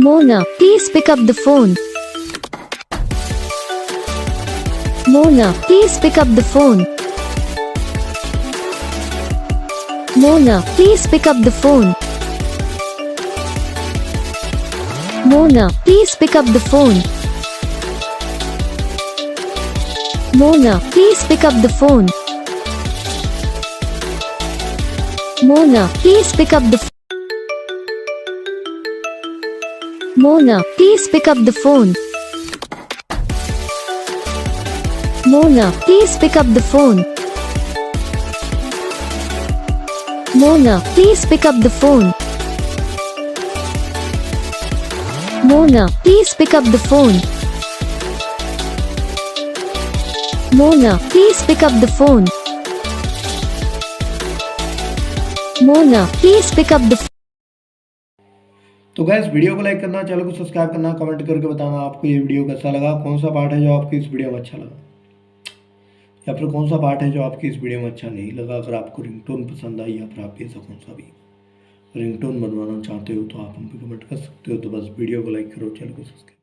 Mona, please pick up the phone. Mona, please pick up the phone. Mona, please pick up the phone. Mona, please pick up the phone. Mona, please pick up the phone. Mona, please pick up the phone. Mona, please pick up the phone. Mona, please pick up the phone. Mona, please pick up the phone. Mona, please pick up the phone. Mona, please pick up the phone. Mona, please pick up the phone. तो gas video को like करना, channel को subscribe करना, comment करके बताना आपको ये video कैसा लगा, कौन सा पार्ट है जो आपको इस वीडियो में अच्छा लगा या फिर कौन सा पार्ट है जो आपकी इस वीडियो में अच्छा नहीं लगा। अगर आपको रिंगटोन पसंद आई या फिर आप ऐसा कौन सा भी रिंगटोन बनवाना चाहते हो तो आप हम पे कमेंट कर सकते हो। तो बस वीडियो को लाइक करो, चैनल को सब्सक्राइब